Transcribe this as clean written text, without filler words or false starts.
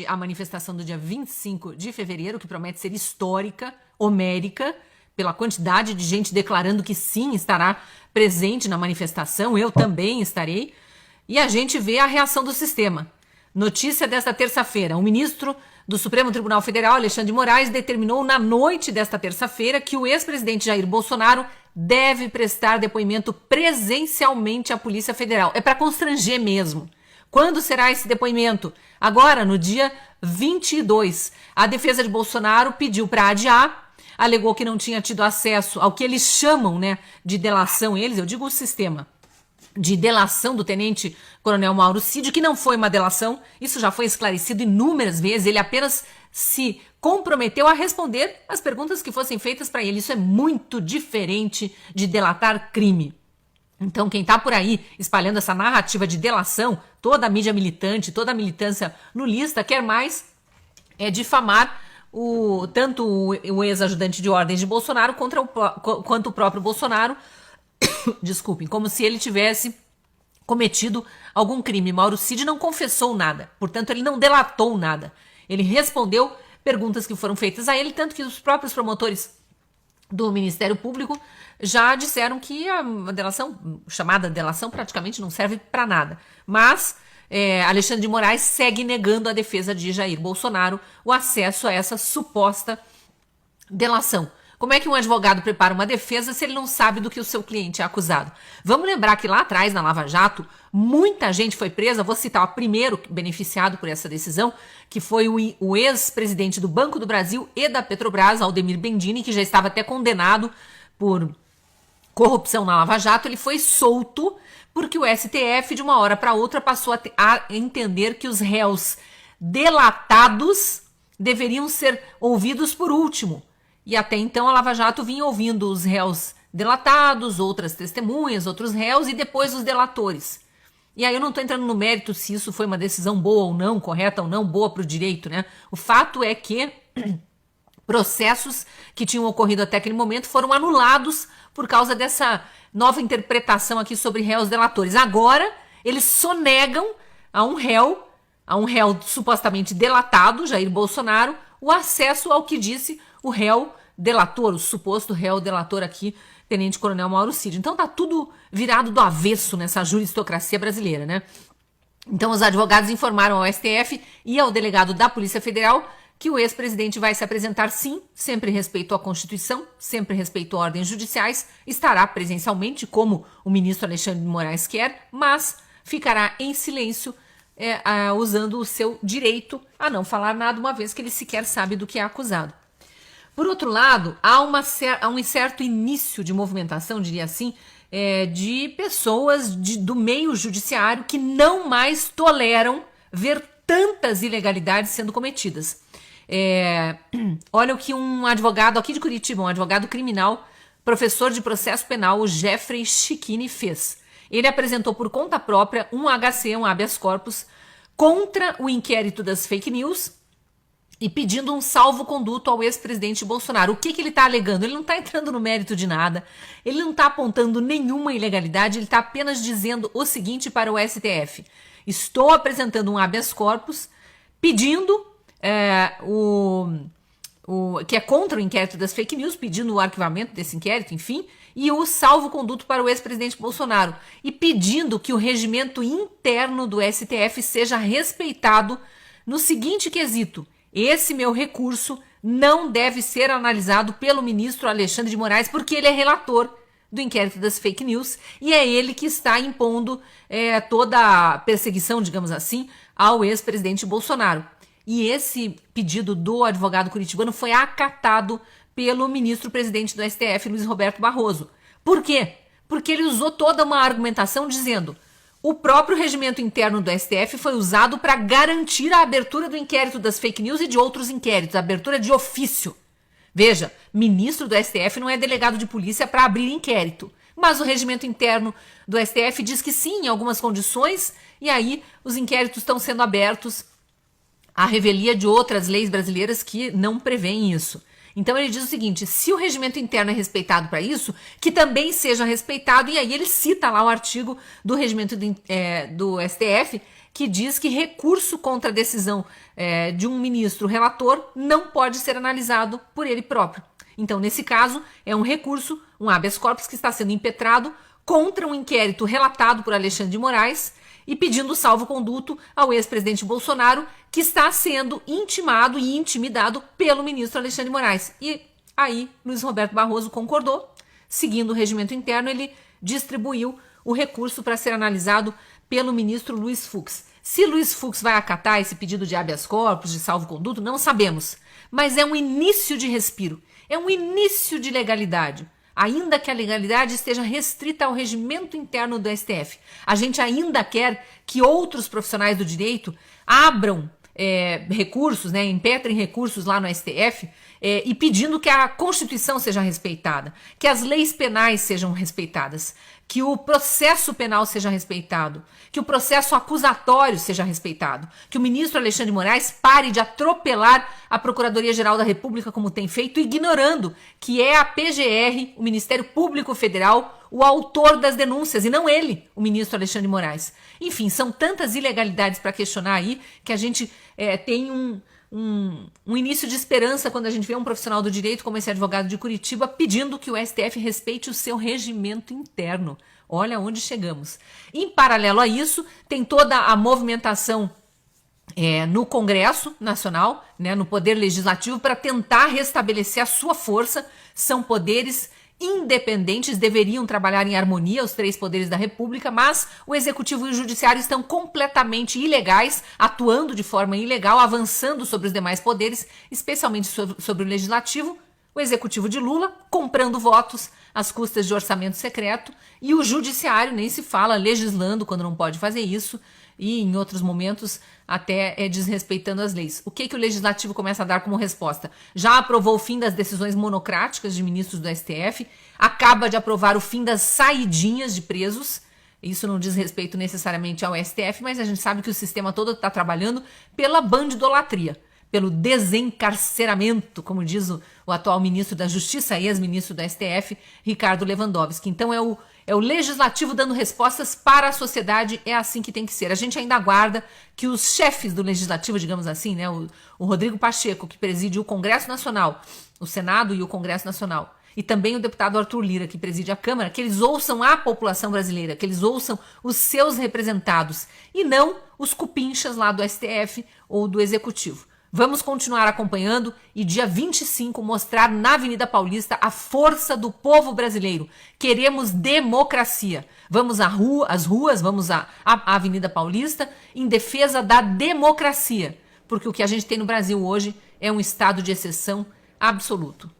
a manifestação do dia 25 de fevereiro, que promete ser histórica, homérica, pela quantidade de gente declarando que sim, estará presente na manifestação, eu também estarei, e a gente vê a reação do sistema. Notícia desta terça-feira, o ministro do Supremo Tribunal Federal, Alexandre de Moraes, determinou na noite desta terça-feira que o ex-presidente Jair Bolsonaro deve prestar depoimento presencialmente à Polícia Federal. É para constranger mesmo. Quando será esse depoimento? Agora, no dia 22. A defesa de Bolsonaro pediu para adiar, alegou que não tinha tido acesso ao que eles chamam, de delação, eu digo o sistema, de delação do tenente-coronel Mauro Cid, que não foi uma delação, isso já foi esclarecido inúmeras vezes, ele apenas se comprometeu a responder as perguntas que fossem feitas para ele. Isso é muito diferente de delatar crime. Então, quem está por aí espalhando essa narrativa de delação, toda a mídia militante, toda a militância lulista quer mais difamar tanto o ex-ajudante de ordens de Bolsonaro quanto o próprio Bolsonaro, desculpem, como se ele tivesse cometido algum crime. Mauro Cid não confessou nada, portanto ele não delatou nada. Ele respondeu perguntas que foram feitas a ele, tanto que os próprios promotores do Ministério Público já disseram que a delação, chamada delação, praticamente não serve para nada. Mas Alexandre de Moraes segue negando à defesa de Jair Bolsonaro o acesso a essa suposta delação. Como é que um advogado prepara uma defesa se ele não sabe do que o seu cliente é acusado? Vamos lembrar que lá atrás, na Lava Jato, muita gente foi presa. Vou citar o primeiro beneficiado por essa decisão, que foi o ex-presidente do Banco do Brasil e da Petrobras, Aldemir Bendini, que já estava até condenado por corrupção na Lava Jato. Ele foi solto porque o STF, de uma hora para outra, passou a entender que os réus delatados deveriam ser ouvidos por último. E até então a Lava Jato vinha ouvindo os réus delatados, outras testemunhas, outros réus e depois os delatores. E aí eu não estou entrando no mérito se isso foi uma decisão boa ou não, correta ou não, boa para o direito, O fato é que processos que tinham ocorrido até aquele momento foram anulados por causa dessa nova interpretação aqui sobre réus delatores. Agora eles sonegam a um réu supostamente delatado, Jair Bolsonaro, o acesso ao que disse o réu delator, o suposto réu delator aqui, tenente-coronel Mauro Cid. Então tá tudo virado do avesso nessa juristocracia brasileira, Então os advogados informaram ao STF e ao delegado da Polícia Federal que o ex-presidente vai se apresentar sim, sempre respeito à Constituição, sempre respeito a ordens judiciais, estará presencialmente, como o ministro Alexandre de Moraes quer, mas ficará em silêncio, usando o seu direito a não falar nada, uma vez que ele sequer sabe do que é acusado. Por outro lado, há um certo início de movimentação, diria assim, de pessoas do meio judiciário que não mais toleram ver tantas ilegalidades sendo cometidas. Olha o que um advogado aqui de Curitiba, um advogado criminal, professor de processo penal, o Jeffrey Chiquini, fez. Ele apresentou por conta própria um HC, um habeas corpus, contra o inquérito das fake news, e pedindo um salvo-conduto ao ex-presidente Bolsonaro. O que ele está alegando? Ele não está entrando no mérito de nada, ele não está apontando nenhuma ilegalidade, ele está apenas dizendo o seguinte para o STF: estou apresentando um habeas corpus pedindo que é contra o inquérito das fake news, pedindo o arquivamento desse inquérito, enfim, e o salvo-conduto para o ex-presidente Bolsonaro, e pedindo que o regimento interno do STF seja respeitado no seguinte quesito: esse meu recurso não deve ser analisado pelo ministro Alexandre de Moraes, porque ele é relator do inquérito das fake news e é ele que está impondo toda a perseguição, digamos assim, ao ex-presidente Bolsonaro. E esse pedido do advogado curitibano foi acatado pelo ministro-presidente do STF, Luiz Roberto Barroso. Por quê? Porque ele usou toda uma argumentação dizendo: o próprio regimento interno do STF foi usado para garantir a abertura do inquérito das fake news e de outros inquéritos, a abertura de ofício. Veja, ministro do STF não é delegado de polícia para abrir inquérito, mas o regimento interno do STF diz que sim, em algumas condições, e aí os inquéritos estão sendo abertos à revelia de outras leis brasileiras que não prevêem isso. Então ele diz o seguinte: se o regimento interno é respeitado para isso, que também seja respeitado, e aí ele cita lá o artigo do regimento do STF, que diz que recurso contra a decisão de um ministro relator não pode ser analisado por ele próprio. Então, nesse caso, é um recurso, um habeas corpus que está sendo impetrado contra um inquérito relatado por Alexandre de Moraes e pedindo salvo-conduto ao ex-presidente Bolsonaro, que está sendo intimado e intimidado pelo ministro Alexandre de Moraes. E aí, Luiz Roberto Barroso concordou, seguindo o regimento interno, ele distribuiu o recurso para ser analisado pelo ministro Luiz Fux. Se Luiz Fux vai acatar esse pedido de habeas corpus, de salvo-conduto, não sabemos. Mas é um início de respiro, é um início de legalidade. Ainda que a legalidade esteja restrita ao regimento interno do STF. A gente ainda quer que outros profissionais do direito abram recursos, impetrem recursos lá no STF e pedindo que a Constituição seja respeitada, que as leis penais sejam respeitadas, que o processo penal seja respeitado, que o processo acusatório seja respeitado, que o ministro Alexandre de Moraes pare de atropelar a Procuradoria-Geral da República como tem feito, ignorando que é a PGR, o Ministério Público Federal, o autor das denúncias e não ele, o ministro Alexandre de Moraes. Enfim, são tantas ilegalidades para questionar aí que a gente tem um início de esperança quando a gente vê um profissional do direito como esse advogado de Curitiba pedindo que o STF respeite o seu regimento interno. Olha onde chegamos. Em paralelo a isso, tem toda a movimentação no Congresso Nacional, no Poder Legislativo, para tentar restabelecer a sua força. São poderes independentes, deveriam trabalhar em harmonia, os três poderes da República, mas o Executivo e o Judiciário estão completamente ilegais, atuando de forma ilegal, avançando sobre os demais poderes, especialmente sobre o Legislativo, o Executivo de Lula comprando votos às custas de orçamento secreto e o Judiciário, nem se fala, legislando quando não pode fazer isso e em outros momentos até desrespeitando as leis. O que o Legislativo começa a dar como resposta? Já aprovou o fim das decisões monocráticas de ministros do STF, acaba de aprovar o fim das saidinhas de presos. Isso não diz respeito necessariamente ao STF, mas a gente sabe que o sistema todo está trabalhando pela bandidolatria, pelo desencarceramento, como diz o atual ministro da Justiça, ex-ministro do STF, Ricardo Lewandowski. Então é o Legislativo dando respostas para a sociedade, é assim que tem que ser. A gente ainda aguarda que os chefes do Legislativo, digamos assim, o Rodrigo Pacheco, que preside o Congresso Nacional, o Senado e o Congresso Nacional, e também o deputado Arthur Lira, que preside a Câmara, que eles ouçam a população brasileira, que eles ouçam os seus representados, e não os cupinchas lá do STF ou do Executivo. Vamos continuar acompanhando e dia 25 mostrar na Avenida Paulista a força do povo brasileiro. Queremos democracia. Vamos às ruas, vamos à Avenida Paulista em defesa da democracia. Porque o que a gente tem no Brasil hoje é um estado de exceção absoluto.